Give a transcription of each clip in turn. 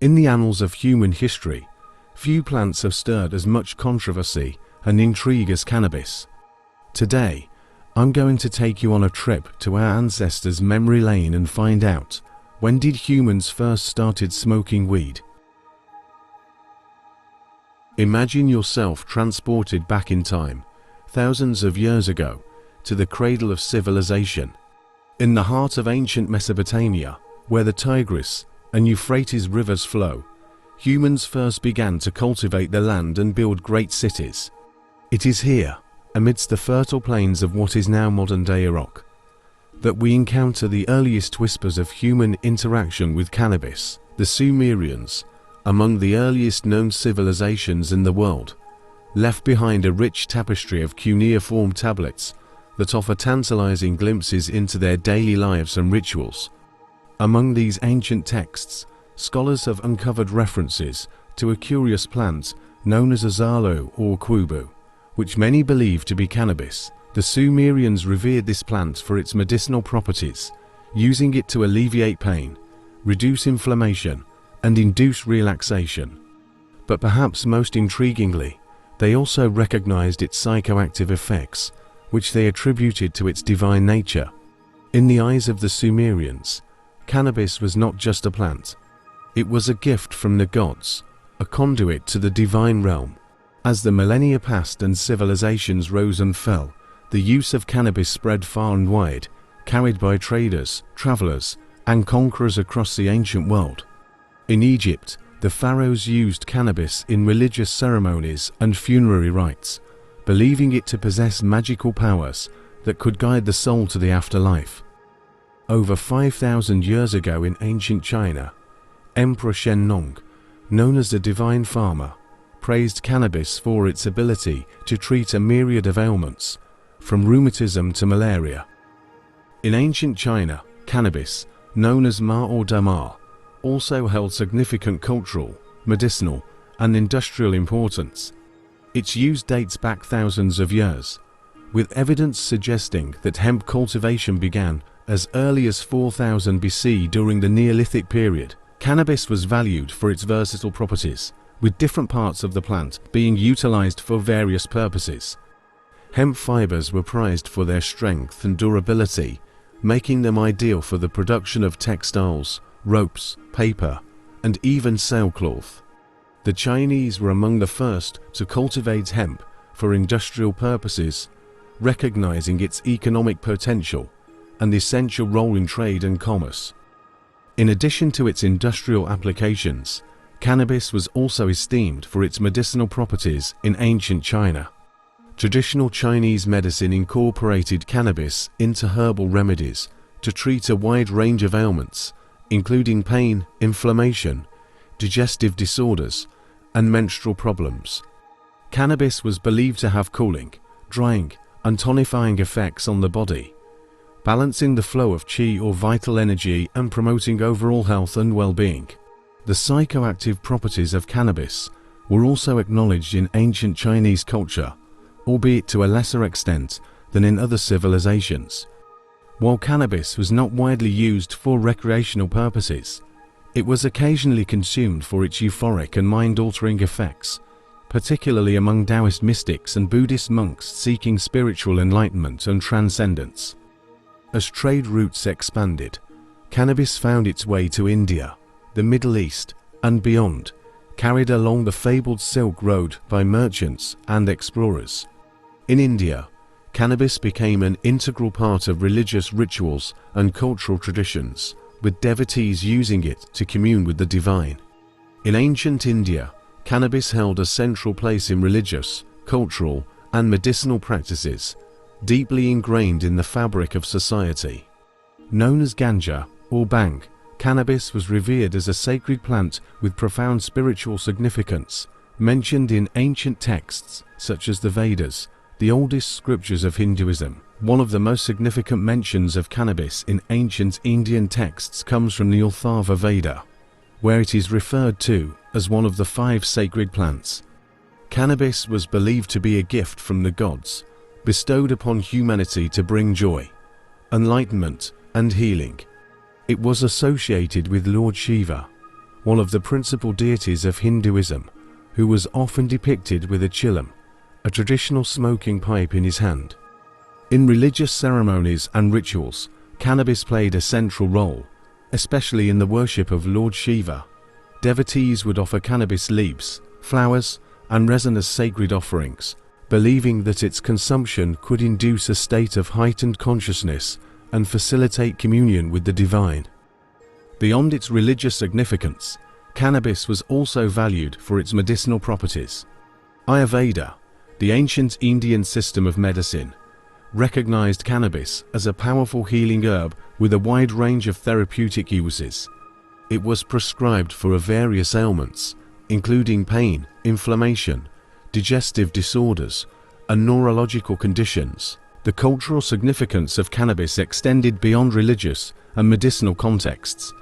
In the annals of human history, few plants have stirred as much controversy and intrigue as cannabis. Today, I'm going to take you on a trip to our ancestors' memory lane and find out, when did humans first started smoking weed? Imagine yourself transported back in time, thousands of years ago, to the cradle of civilization. In the heart of ancient Mesopotamia, where the Tigris and Euphrates rivers flow, humans first began to cultivate the land and build great cities. It is here, amidst the fertile plains of what is now modern-day Iraq, that we encounter the earliest whispers of human interaction with cannabis. The Sumerians, among the earliest known civilizations in the world, left behind a rich tapestry of cuneiform tablets that offer tantalizing glimpses into their daily lives and rituals. Among these ancient texts, scholars have uncovered references to a curious plant known as azalo or quubu, which many believe to be cannabis. The Sumerians revered this plant for its medicinal properties, using it to alleviate pain, reduce inflammation, and induce relaxation. But perhaps most intriguingly, they also recognized its psychoactive effects, which they attributed to its divine nature. In the eyes of the Sumerians, cannabis was not just a plant. It was a gift from the gods, a conduit to the divine realm. As the millennia passed and civilizations rose and fell, the use of cannabis spread far and wide, carried by traders, travelers, and conquerors across the ancient world. In Egypt, the pharaohs used cannabis in religious ceremonies and funerary rites, believing it to possess magical powers that could guide the soul to the afterlife. Over 5,000 years ago in ancient China, Emperor Shennong, known as the Divine Farmer, praised cannabis for its ability to treat a myriad of ailments, from rheumatism to malaria. In ancient China, cannabis, known as ma or damar, also held significant cultural, medicinal, and industrial importance. Its use dates back thousands of years, with evidence suggesting that hemp cultivation began as early as 4000 BC during the Neolithic period. Cannabis was valued for its versatile properties, with different parts of the plant being utilized for various purposes. Hemp fibers were prized for their strength and durability, making them ideal for the production of textiles, ropes, paper, and even sailcloth. The Chinese were among the first to cultivate hemp for industrial purposes, recognizing its economic potential and essential role in trade and commerce. In addition to its industrial applications, cannabis was also esteemed for its medicinal properties in ancient China. Traditional Chinese medicine incorporated cannabis into herbal remedies to treat a wide range of ailments, including pain, inflammation, digestive disorders, and menstrual problems. Cannabis was believed to have cooling, drying, and tonifying effects on the body, balancing the flow of qi or vital energy and promoting overall health and well-being. The psychoactive properties of cannabis were also acknowledged in ancient Chinese culture, albeit to a lesser extent than in other civilizations. While cannabis was not widely used for recreational purposes, it was occasionally consumed for its euphoric and mind-altering effects, particularly among Taoist mystics and Buddhist monks seeking spiritual enlightenment and transcendence. As trade routes expanded, cannabis found its way to India, the Middle East, and beyond, carried along the fabled Silk Road by merchants and explorers. In India, cannabis became an integral part of religious rituals and cultural traditions, with devotees using it to commune with the divine. In ancient India, cannabis held a central place in religious, cultural, and medicinal practices, deeply ingrained in the fabric of society. Known as ganja or bhang, cannabis was revered as a sacred plant with profound spiritual significance, mentioned in ancient texts such as the Vedas, the oldest scriptures of Hinduism. One of the most significant mentions of cannabis in ancient Indian texts comes from the Atharva Veda, where it is referred to as one of the 5 sacred plants. Cannabis was believed to be a gift from the gods, bestowed upon humanity to bring joy, enlightenment, and healing. It was associated with Lord Shiva, one of the principal deities of Hinduism, who was often depicted with a chilam, a traditional smoking pipe, in his hand. In religious ceremonies and rituals, cannabis played a central role, especially in the worship of Lord Shiva. Devotees would offer cannabis leaves, flowers, and resin as sacred offerings, believing that its consumption could induce a state of heightened consciousness and facilitate communion with the divine. Beyond its religious significance, cannabis was also valued for its medicinal properties. Ayurveda, the ancient Indian system of medicine, recognized cannabis as a powerful healing herb with a wide range of therapeutic uses. It was prescribed for various ailments, including pain, inflammation, digestive disorders, and neurological conditions. The cultural significance of cannabis extended beyond religious and medicinal contexts.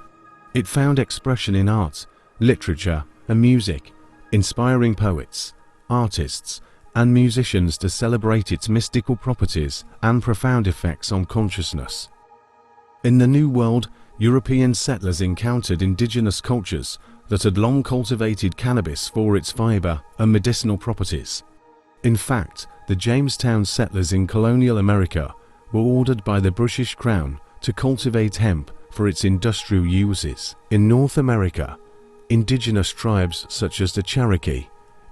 It found expression in art, literature, and music, inspiring poets, artists, and musicians to celebrate its mystical properties and profound effects on consciousness. In the New World, European settlers encountered indigenous cultures that had long cultivated cannabis for its fiber and medicinal properties. In fact, the Jamestown settlers in colonial America were ordered by the British Crown to cultivate hemp for its industrial uses. In North America, indigenous tribes such as the Cherokee,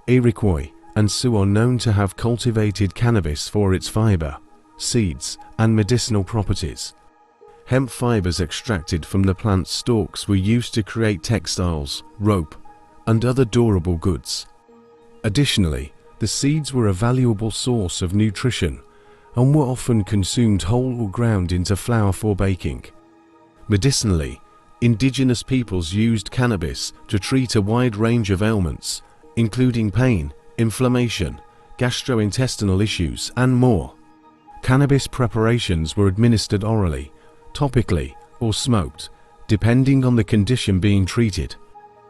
Iroquois, and Sioux are known to have cultivated cannabis for its fiber, seeds, and medicinal properties. Hemp fibers extracted from the plant's stalks were used to create textiles, rope, and other durable goods. Additionally, the seeds were a valuable source of nutrition and were often consumed whole or ground into flour for baking. Medicinally, indigenous peoples used cannabis to treat a wide range of ailments, including pain, inflammation, gastrointestinal issues, and more. Cannabis preparations were administered orally, topically, or smoked, depending on the condition being treated.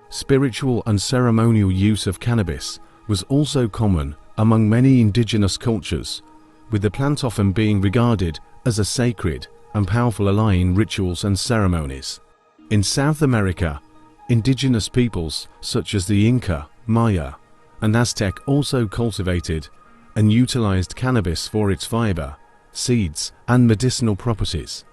Spiritual and ceremonial use of cannabis was also common among many indigenous cultures, with the plant often being regarded as a sacred and powerful ally in rituals and ceremonies. In South America, indigenous peoples such as the Inca, Maya, and Aztec also cultivated and utilized cannabis for its fiber, seeds, and medicinal properties.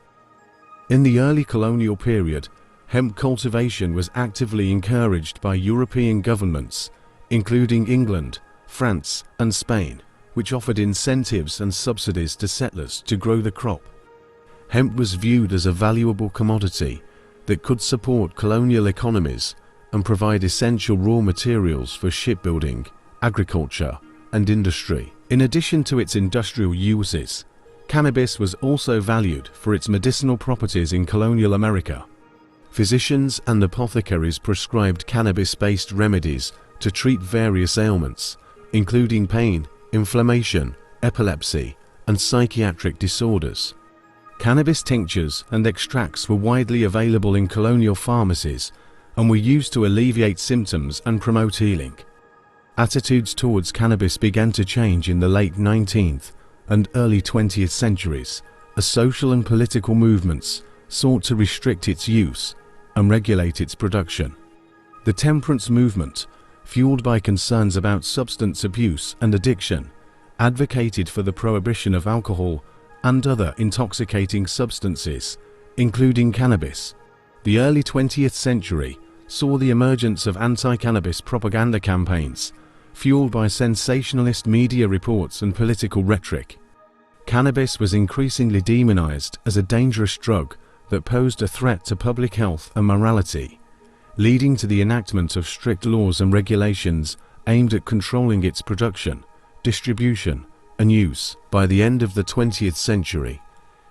In the early colonial period, hemp cultivation was actively encouraged by European governments, including England, France, and Spain, which offered incentives and subsidies to settlers to grow the crop. Hemp was viewed as a valuable commodity that could support colonial economies and provide essential raw materials for shipbuilding, agriculture, and industry. In addition to its industrial uses, cannabis was also valued for its medicinal properties in colonial America. Physicians and apothecaries prescribed cannabis-based remedies to treat various ailments, including pain, inflammation, epilepsy, and psychiatric disorders. Cannabis tinctures and extracts were widely available in colonial pharmacies and were used to alleviate symptoms and promote healing. Attitudes towards cannabis began to change in the late 19th and early 20th centuries as social and political movements sought to restrict its use and regulate its production. The temperance movement, fueled by concerns about substance abuse and addiction, advocated for the prohibition of alcohol and other intoxicating substances, including cannabis. The early 20th century saw the emergence of anti-cannabis propaganda campaigns, fueled by sensationalist media reports and political rhetoric. Cannabis was increasingly demonized as a dangerous drug that posed a threat to public health and morality, leading to the enactment of strict laws and regulations aimed at controlling its production, distribution, and use. By the end of the 20th century,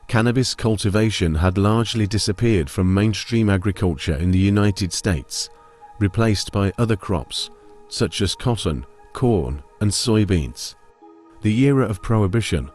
cannabis cultivation had largely disappeared from mainstream agriculture in the United States, replaced by other crops such as cotton, corn, and soybeans. The era of prohibition,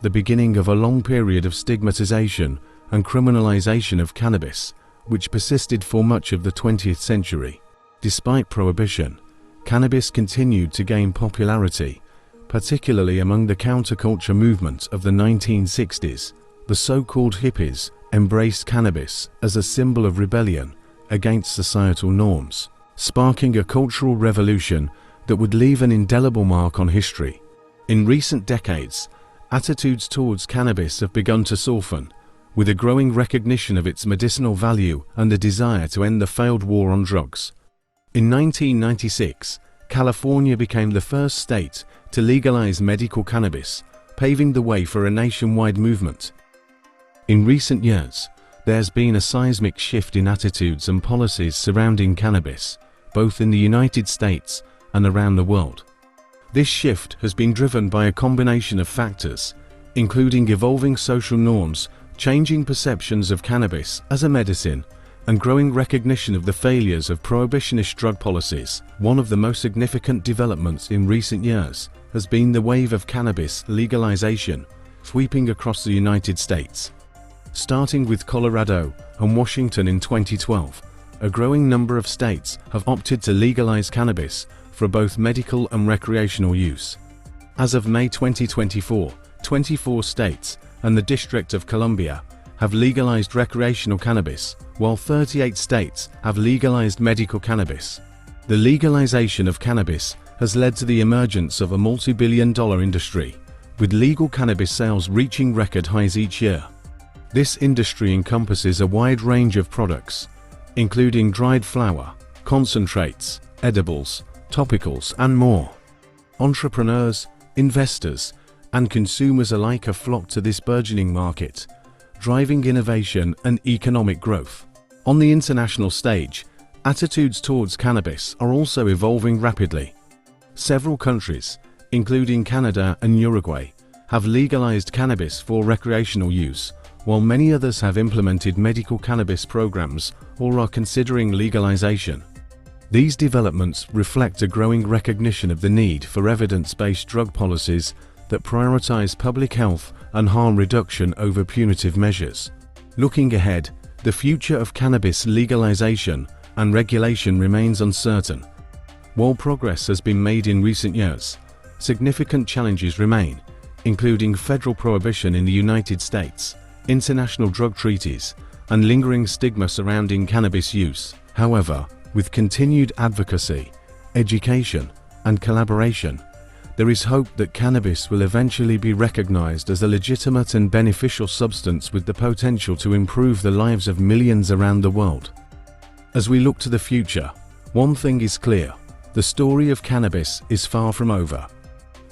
the beginning of a long period of stigmatization and criminalization of cannabis, which persisted for much of the 20th century. Despite prohibition, cannabis continued to gain popularity, particularly among the counterculture movement of the 1960s. The so-called hippies embraced cannabis as a symbol of rebellion against societal norms, sparking a cultural revolution that would leave an indelible mark on history. In recent decades, attitudes towards cannabis have begun to soften, with a growing recognition of its medicinal value and a desire to end the failed war on drugs. In 1996, California became the first state to legalize medical cannabis, paving the way for a nationwide movement. In recent years, there's been a seismic shift in attitudes and policies surrounding cannabis, both in the United States and around the world. This shift has been driven by a combination of factors, including evolving social norms, changing perceptions of cannabis as a medicine, and growing recognition of the failures of prohibitionist drug policies. One of the most significant developments in recent years has been the wave of cannabis legalization sweeping across the United States. Starting with Colorado and Washington in 2012, a growing number of states have opted to legalize cannabis for both medical and recreational use. As of May 2024, 24 states and the District of Columbia have legalized recreational cannabis, while 38 states have legalized medical cannabis. The legalization of cannabis has led to the emergence of a multi-billion-dollar industry, with legal cannabis sales reaching record highs each year. This industry encompasses a wide range of products, including dried flower, concentrates, edibles, topicals, and more. Entrepreneurs, investors, and consumers alike have flocked to this burgeoning market, driving innovation and economic growth. On the international stage, attitudes towards cannabis are also evolving rapidly. Several countries, including Canada and Uruguay, have legalized cannabis for recreational use, while many others have implemented medical cannabis programs or are considering legalization. These developments reflect a growing recognition of the need for evidence-based drug policies that prioritize public health and harm reduction over punitive measures. Looking ahead, the future of cannabis legalization and regulation remains uncertain. While progress has been made in recent years, significant challenges remain, including federal prohibition in the United States, international drug treaties, and lingering stigma surrounding cannabis use. However, with continued advocacy, education, and collaboration, there is hope that cannabis will eventually be recognized as a legitimate and beneficial substance with the potential to improve the lives of millions around the world. As we look to the future, one thing is clear: the story of cannabis is far from over.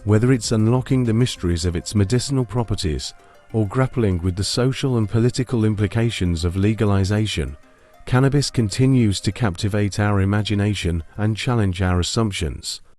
Whether it's unlocking the mysteries of its medicinal properties or grappling with the social and political implications of legalization, cannabis continues to captivate our imagination and challenge our assumptions.